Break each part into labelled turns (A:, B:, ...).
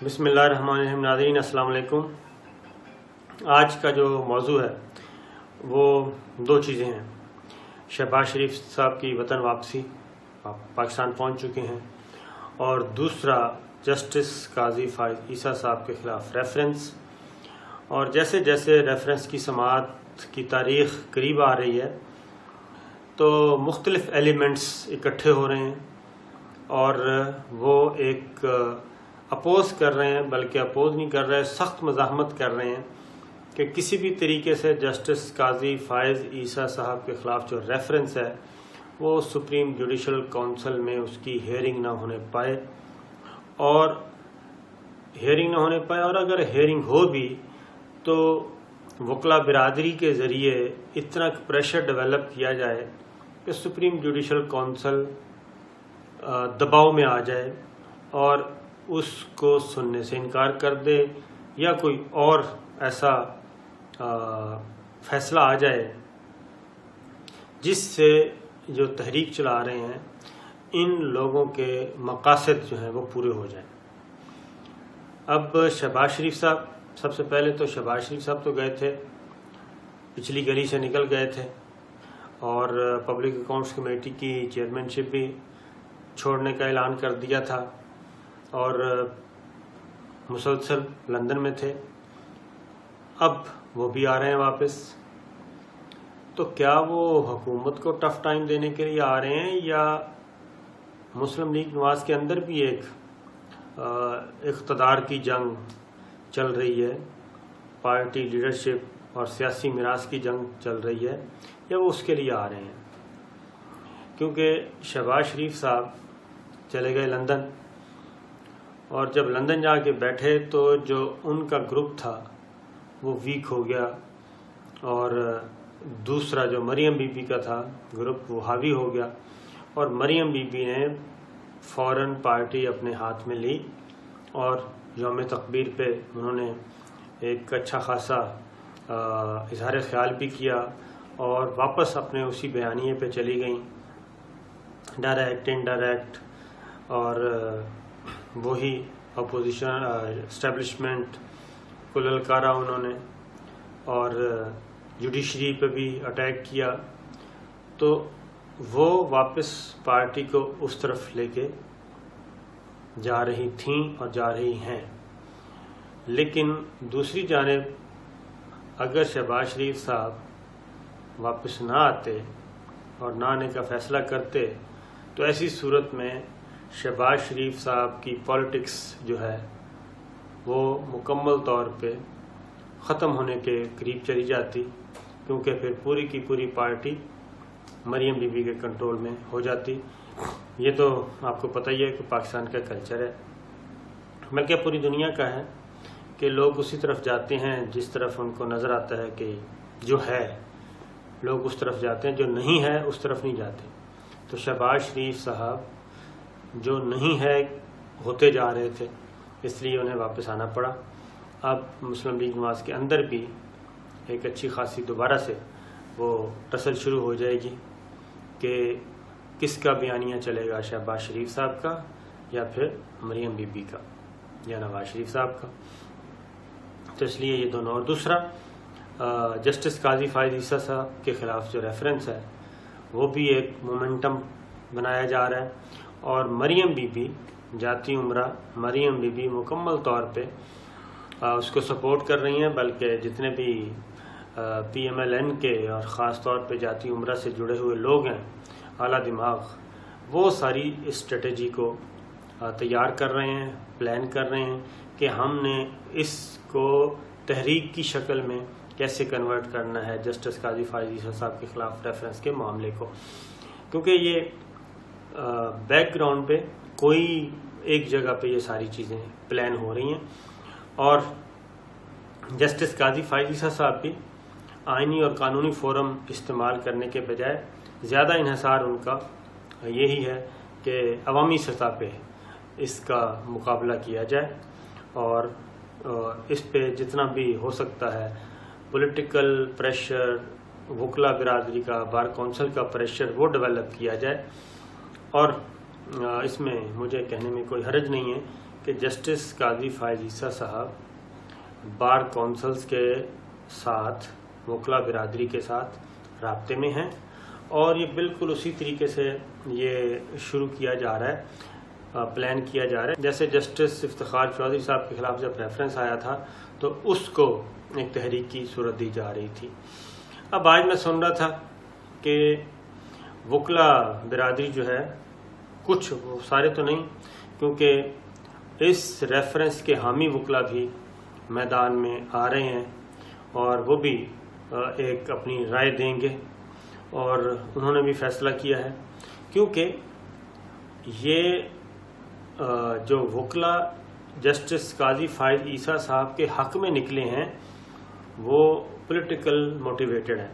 A: بسم اللہ الرحمن الرحیم. ناظرین السلام علیکم. آج کا جو موضوع ہے وہ دو چیزیں ہیں. شہباز شریف صاحب کی وطن واپسی، پاکستان پہنچ چکے ہیں، اور دوسرا جسٹس قاضی فائز عیسیٰ صاحب کے خلاف ریفرنس. اور جیسے جیسے ریفرنس کی سماعت کی تاریخ قریب آ رہی ہے تو مختلف ایلیمنٹس اکٹھے ہو رہے ہیں اور وہ ایک اپوز کر رہے ہیں، بلکہ اپوز نہیں کر رہے، سخت مزاحمت کر رہے ہیں کہ کسی بھی طریقے سے جسٹس قاضی فائز عیسیٰ صاحب کے خلاف جو ریفرنس ہے وہ سپریم جوڈیشل کونسل میں اس کی ہیئرنگ نہ ہونے پائے، اور اگر ہیئرنگ ہو بھی تو وکلا برادری کے ذریعے اتنا پریشر ڈیولپ کیا جائے کہ سپریم جوڈیشل کونسل دباؤ میں آ جائے اور اس کو سننے سے انکار کر دے، یا کوئی اور ایسا فیصلہ آ جائے جس سے جو تحریک چلا رہے ہیں ان لوگوں کے مقاصد جو ہیں وہ پورے ہو جائیں. اب شہباز شریف صاحب، سب سے پہلے تو شہباز شریف صاحب تو گئے تھے، پچھلی گلی سے نکل گئے تھے، اور پبلک اکاؤنٹس کمیٹی کی چیئرمین شپ بھی چھوڑنے کا اعلان کر دیا تھا، اور مسلسل لندن میں تھے. اب وہ بھی آ رہے ہیں واپس. تو کیا وہ حکومت کو ٹف ٹائم دینے کے لیے آ رہے ہیں، یا مسلم لیگ نواز کے اندر بھی ایک اقتدار کی جنگ چل رہی ہے، پارٹی لیڈرشپ اور سیاسی میراث کی جنگ چل رہی ہے، یا وہ اس کے لیے آ رہے ہیں؟ کیونکہ شہباز شریف صاحب چلے گئے لندن، اور جب لندن جا کے بیٹھے تو جو ان کا گروپ تھا وہ ویک ہو گیا، اور دوسرا جو مریم بی بی کا تھا گروپ وہ حاوی ہو گیا، اور مریم بی بی نے فوراً پارٹی اپنے ہاتھ میں لی، اور یوم تقبیر پہ انہوں نے ایک اچھا خاصا اظہار خیال بھی کیا، اور واپس اپنے اسی بیانیے پہ چلی گئیں، ڈائریکٹ انڈائریکٹ، اور وہی اپوزیشن اسٹیبلشمنٹ کو للکارا انہوں نے، اور جوڈیشری پہ بھی اٹیک کیا. تو وہ واپس پارٹی کو اس طرف لے کے جا رہی تھیں اور جا رہی ہیں. لیکن دوسری جانب اگر شہباز شریف صاحب واپس نہ آتے اور نہ آنے کا فیصلہ کرتے تو ایسی صورت میں شہباز شریف صاحب کی پالیٹکس جو ہے وہ مکمل طور پہ ختم ہونے کے قریب چلی جاتی، کیونکہ پھر پوری کی پوری پارٹی مریم بی بی کے کنٹرول میں ہو جاتی. یہ تو آپ کو پتہ ہی ہے کہ پاکستان کا کلچر ہے، بلکہ پوری دنیا کا ہے، کہ لوگ اسی طرف جاتے ہیں جس طرف ان کو نظر آتا ہے کہ جو ہے، لوگ اس طرف جاتے ہیں، جو نہیں ہے اس طرف نہیں جاتے. تو شہباز شریف صاحب جو نہیں ہے ہوتے جا رہے تھے، اس لیے انہیں واپس آنا پڑا. اب مسلم لیگ نواز کے اندر بھی ایک اچھی خاصی دوبارہ سے وہ ٹسل شروع ہو جائے گی کہ کس کا بیانیہ چلے گا، شہباز شریف صاحب کا یا پھر مریم بی بی کا یا نواز شریف صاحب کا. تو اس لیے یہ دونوں. اور دوسرا جسٹس قاضی فائز عیسیٰ صاحب کے خلاف جو ریفرنس ہے وہ بھی ایک مومنٹم بنایا جا رہا ہے، اور مریم بی بی جاتی عمرہ، مریم بی بی مکمل طور پہ اس کو سپورٹ کر رہی ہیں، بلکہ جتنے بھی پی ایم ایل این کے اور خاص طور پہ جاتی عمرہ سے جڑے ہوئے لوگ ہیں، اعلیٰ دماغ، وہ ساری اسٹریٹجی کو تیار کر رہے ہیں، پلان کر رہے ہیں کہ ہم نے اس کو تحریک کی شکل میں کیسے کنورٹ کرنا ہے جسٹس قاضی فائز عیسیٰ صاحب کے خلاف ریفرنس کے معاملے کو. کیونکہ یہ بیک گراؤنڈ پہ کوئی ایک جگہ پہ یہ ساری چیزیں پلان ہو رہی ہیں، اور جسٹس قاضی فائز عیسیٰ صاحب بھی آئینی اور قانونی فورم استعمال کرنے کے بجائے زیادہ انحصار ان کا یہی ہے کہ عوامی سطح پہ اس کا مقابلہ کیا جائے، اور اس پہ جتنا بھی ہو سکتا ہے پولیٹیکل پریشر، وکلا برادری کا، بار کونسل کا پریشر وہ ڈیولپ کیا جائے. اور اس میں مجھے کہنے میں کوئی حرج نہیں ہے کہ جسٹس قاضی فائز عیسیٰ صاحب بار کونسلز کے ساتھ وکلا برادری کے ساتھ رابطے میں ہیں، اور یہ بالکل اسی طریقے سے یہ شروع کیا جا رہا ہے، پلان کیا جا رہا ہے جیسے جسٹس افتخار چودھری صاحب کے خلاف جب ریفرنس آیا تھا تو اس کو ایک تحریک کی صورت دی جا رہی تھی۔ اب آج میں سن رہا تھا کہ وکلا برادری جو ہے، کچھ سارے تو نہیں، کیونکہ اس ریفرنس کے حامی وکلا بھی میدان میں آ رہے ہیں اور وہ بھی ایک اپنی رائے دیں گے، اور انہوں نے بھی فیصلہ کیا ہے، کیونکہ یہ جو وکلا جسٹس قاضی فائز عیسیٰ صاحب کے حق میں نکلے ہیں وہ پولیٹیکل موٹیویٹڈ ہیں،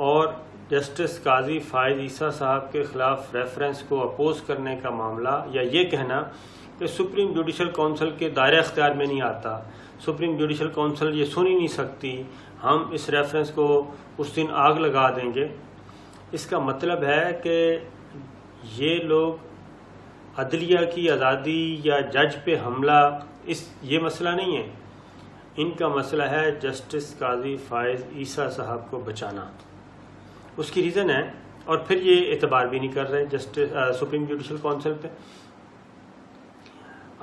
A: اور جسٹس قاضی فائز عیسیٰ صاحب کے خلاف ریفرنس کو اپوز کرنے کا معاملہ، یا یہ کہنا کہ سپریم جوڈیشل کونسل کے دائرہ اختیار میں نہیں آتا، سپریم جوڈیشل کونسل یہ سن ہی نہیں سکتی، ہم اس ریفرنس کو اس دن آگ لگا دیں گے، اس کا مطلب ہے کہ یہ لوگ عدلیہ کی آزادی یا جج پہ حملہ یہ مسئلہ نہیں ہے، ان کا مسئلہ ہے جسٹس قاضی فائز عیسیٰ صاحب کو بچانا، اس کی ریزن ہے، اور پھر یہ اعتبار بھی نہیں کر رہے جسٹس سپریم جوڈیشل کونسل پہ۔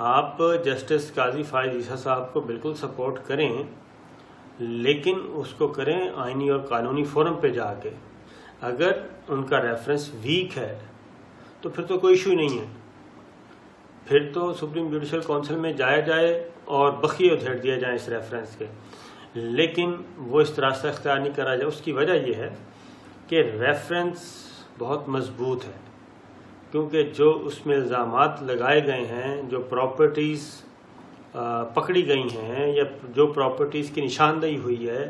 A: آپ جسٹس قاضی فائز عیسیٰ صاحب کو بالکل سپورٹ کریں، لیکن اس کو کریں آئینی اور قانونی فورم پہ جا کے۔ اگر ان کا ریفرنس ویک ہے تو پھر تو کوئی ایشو ہی نہیں ہے، پھر تو سپریم جوڈیشل کونسل میں جایا جائے اور بخیے ادھیڑ دیا جائے اس ریفرنس کے، لیکن وہ اس طرح سے اختیار نہیں کرا جائے۔ اس کی وجہ یہ ہے کہ ریفرنس بہت مضبوط ہے، کیونکہ جو اس میں الزامات لگائے گئے ہیں، جو پراپرٹیز پکڑی گئی ہیں یا جو پراپرٹیز کی نشاندہی ہوئی ہے،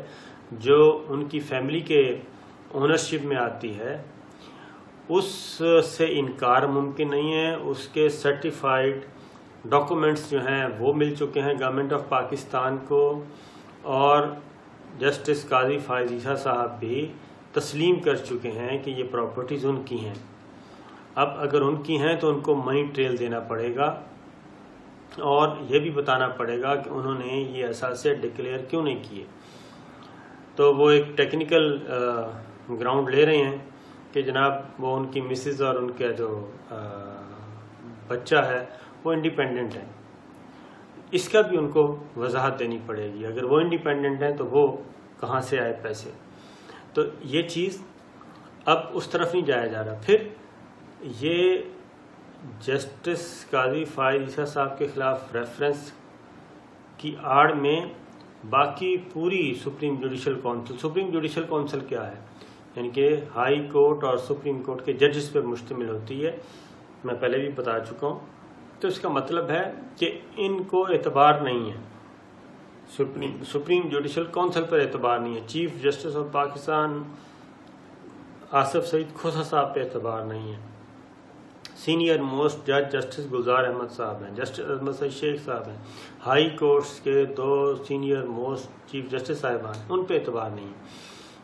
A: جو ان کی فیملی کے اونرشپ میں آتی ہے، اس سے انکار ممکن نہیں ہے۔ اس کے سرٹیفائیڈ ڈاکومنٹس جو ہیں وہ مل چکے ہیں گورنمنٹ آف پاکستان کو، اور جسٹس قاضی فائز عیسیٰ صاحب بھی تسلیم کر چکے ہیں کہ یہ پراپرٹیز ان کی ہیں۔ اب اگر ان کی ہیں تو ان کو منی ٹریل دینا پڑے گا، اور یہ بھی بتانا پڑے گا کہ انہوں نے یہ اثاثے ڈکلیئر کیوں نہیں کیے۔ تو وہ ایک ٹیکنیکل گراؤنڈ لے رہے ہیں کہ جناب وہ ان کی مسز اور ان کا جو بچہ ہے وہ انڈیپینڈنٹ ہیں، اس کا بھی ان کو وضاحت دینی پڑے گی۔ اگر وہ انڈیپینڈنٹ ہیں تو وہ کہاں سے آئے پیسے؟ تو یہ چیز اب اس طرف نہیں جایا جا رہا۔ پھر یہ جسٹس قاضی فائز عیسیٰ صاحب کے خلاف ریفرنس کی آڑ میں باقی پوری سپریم جوڈیشل کونسل کیا ہے، یعنی کہ ہائی کورٹ اور سپریم کورٹ کے ججز پر مشتمل ہوتی ہے، میں پہلے بھی بتا چکا ہوں۔ تو اس کا مطلب ہے کہ ان کو اعتبار نہیں ہے، سپریم جوڈیشل کونسل پر اعتبار نہیں ہے، chief justice of Pakistan Asif Saeed Khosa صاحب پہ اعتبار نہیں ہے، سینئر موسٹ جج جسٹس گلزار احمد صاحب ہیں، جسٹس احمد سعید شیخ صاحب ہیں، ہائی کورٹس کے 2 سینئر موسٹ چیف جسٹس صاحبان، ان پہ اعتبار نہیں ہے،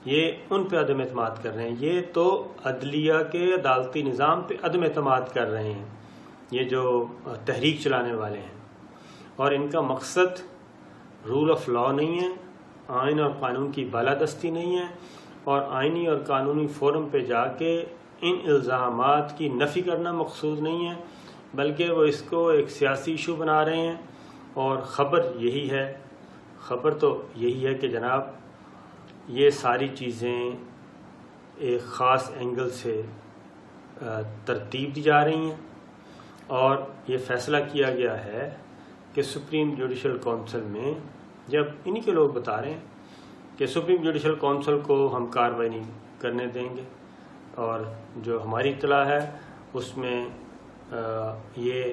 A: یہ ان پہ عدم اعتماد کر رہے ہیں۔ یہ تو عدلیہ کے عدالتی نظام پہ عدم اعتماد کر رہے ہیں، یہ جو تحریک چلانے والے ہیں، اور ان کا مقصد رول آف لا نہیں ہے، آئین اور قانون کی بالادستی نہیں ہے، اور آئینی اور قانونی فورم پہ جا کے ان الزامات کی نفی کرنا مقصود نہیں ہے، بلکہ وہ اس کو ایک سیاسی ایشو بنا رہے ہیں۔ اور خبر تو یہی ہے کہ جناب یہ ساری چیزیں ایک خاص اینگل سے ترتیب دی جا رہی ہیں، اور یہ فیصلہ کیا گیا ہے کہ سپریم جوڈیشل کونسل میں، جب انہی کے لوگ بتا رہے ہیں کہ سپریم جوڈیشل کونسل کو ہم کارروائی نہیں کرنے دیں گے، اور جو ہماری اطلاع ہے اس میں یہ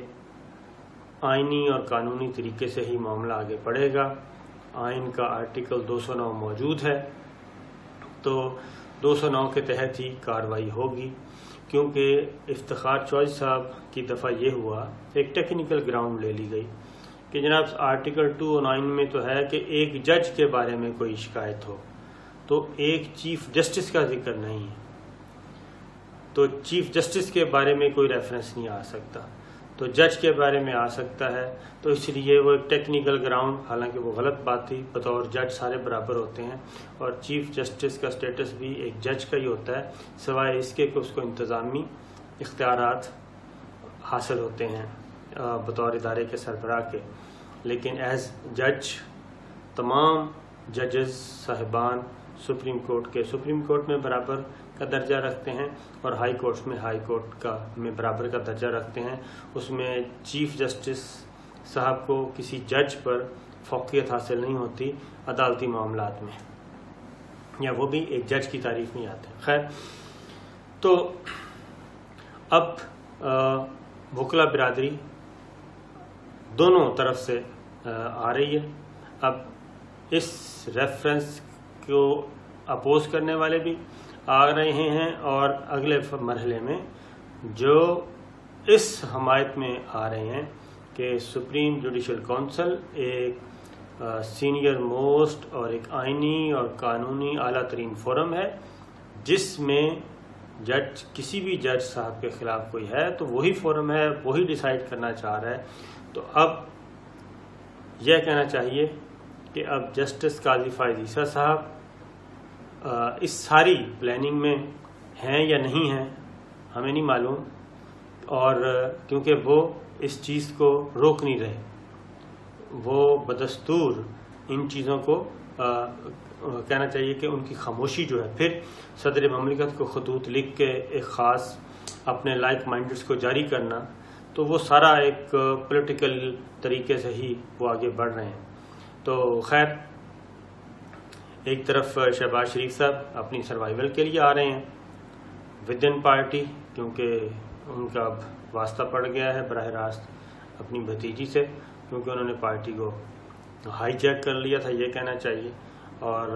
A: آئینی اور قانونی طریقے سے ہی معاملہ آگے بڑھے گا۔ آئین کا آرٹیکل 209 موجود ہے، تو 209 کے تحت ہی کارروائی ہوگی، کیونکہ افتخار چودھری صاحب کی دفعہ یہ ہوا، ایک ٹیکنیکل گراؤنڈ لے لی گئی کہ جناب آرٹیکل 209 میں تو ہے کہ ایک جج کے بارے میں کوئی شکایت ہو، تو ایک چیف جسٹس کا ذکر نہیں ہے، تو چیف جسٹس کے بارے میں کوئی ریفرنس نہیں آ سکتا۔ تو جج کے بارے میں آ سکتا ہے، تو اس لیے وہ ایک ٹیکنیکل گراؤنڈ، حالانکہ وہ غلط بات تھی، بطور جج سارے برابر ہوتے ہیں اور چیف جسٹس کا سٹیٹس بھی ایک جج کا ہی ہوتا ہے، سوائے اس کے کہ اس کو انتظامی اختیارات حاصل ہوتے ہیں بطور ادارے کے سربراہ کے، لیکن ایز جج تمام ججز صاحبان سپریم کورٹ میں برابر کا درجہ رکھتے ہیں اور ہائی کورٹ میں میں برابر کا درجہ رکھتے ہیں۔ اس میں چیف جسٹس صاحب کو کسی جج پر فوقیت حاصل نہیں ہوتی عدالتی معاملات میں، یا وہ بھی ایک جج کی تعریف میں آتے ہیں۔ خیر، تو اب وکلا برادری دونوں طرف سے آ رہی ہے۔ اب اس ریفرنس کو اپوز کرنے والے بھی آ رہے ہیں اور اگلے مرحلے میں جو اس حمایت میں آ رہے ہیں کہ سپریم جوڈیشل کونسل ایک سینئر موسٹ اور ایک آئینی اور قانونی اعلیٰ ترین فورم ہے، جس میں جج کسی بھی جج صاحب کے خلاف کوئی ہے تو وہی فورم ہے، وہی ڈیسائیڈ کرنا چاہ رہا ہے۔ تو اب یہ کہنا چاہیے کہ اب جسٹس قاضی فائز عیسیٰ صاحب اس ساری پلاننگ میں ہیں یا نہیں ہیں ہمیں نہیں معلوم، اور کیونکہ وہ اس چیز کو روک نہیں رہے، وہ بدستور ان چیزوں کو کہنا چاہیے کہ ان کی خاموشی جو ہے، پھر صدر مملکت کو خطوط لکھ کے ایک خاص اپنے لائک مائنڈز کو جاری کرنا، تو وہ سارا ایک پولیٹیکل طریقے سے ہی وہ آگے بڑھ رہے ہیں۔ تو خیر، ایک طرف شہباز شریف صاحب اپنی سروائیول کے لیے آ رہے ہیں ود ان پارٹی، کیونکہ ان کا اب واسطہ پڑ گیا ہے براہ راست اپنی بھتیجی سے، کیونکہ انہوں نے پارٹی کو ہائی جیک کر لیا تھا یہ کہنا چاہیے، اور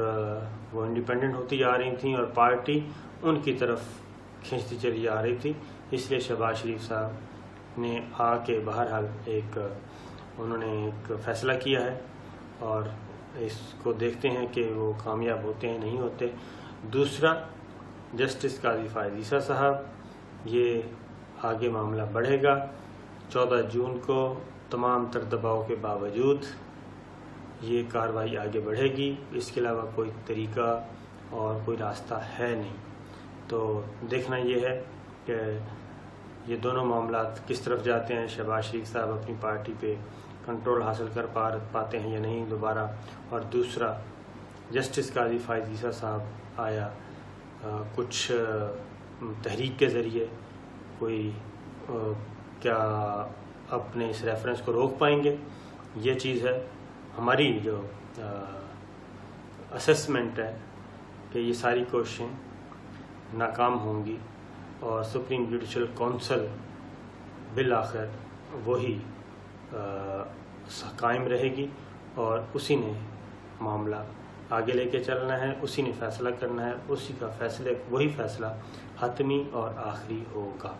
A: وہ انڈیپینڈنٹ ہوتی آ رہی تھیں اور پارٹی ان کی طرف کھینچتی چلی آ رہی تھی۔ اس لیے شہباز شریف صاحب نے آ کے بہرحال انہوں نے ایک فیصلہ کیا ہے اور اس کو دیکھتے ہیں کہ وہ کامیاب ہوتے ہیں نہیں ہوتے۔ دوسرا، جسٹس قاضی فائز عیسیٰ صاحب، یہ آگے معاملہ بڑھے گا 14 جون کو، تمام تر دباؤ کے باوجود یہ کارروائی آگے بڑھے گی، اس کے علاوہ کوئی طریقہ اور کوئی راستہ ہے نہیں۔ تو دیکھنا یہ ہے کہ یہ دونوں معاملات کس طرف جاتے ہیں، شہباز شریف صاحب اپنی پارٹی پہ کنٹرول حاصل کر پاتے ہیں یا نہیں دوبارہ، اور دوسرا جسٹس قاضی فائز عیسیٰ صاحب آیا کچھ تحریک کے ذریعے کوئی کیا اپنے اس ریفرنس کو روک پائیں گے۔ یہ چیز ہے ہماری جو اسیسمنٹ ہے کہ یہ ساری کوششیں ناکام ہوں گی اور سپریم جوڈیشل کونسل بالآخر وہی قائم رہے گی اور اسی نے معاملہ آگے لے کے چلنا ہے، اسی نے فیصلہ کرنا ہے، اسی کا وہی فیصلہ حتمی اور آخری ہوگا۔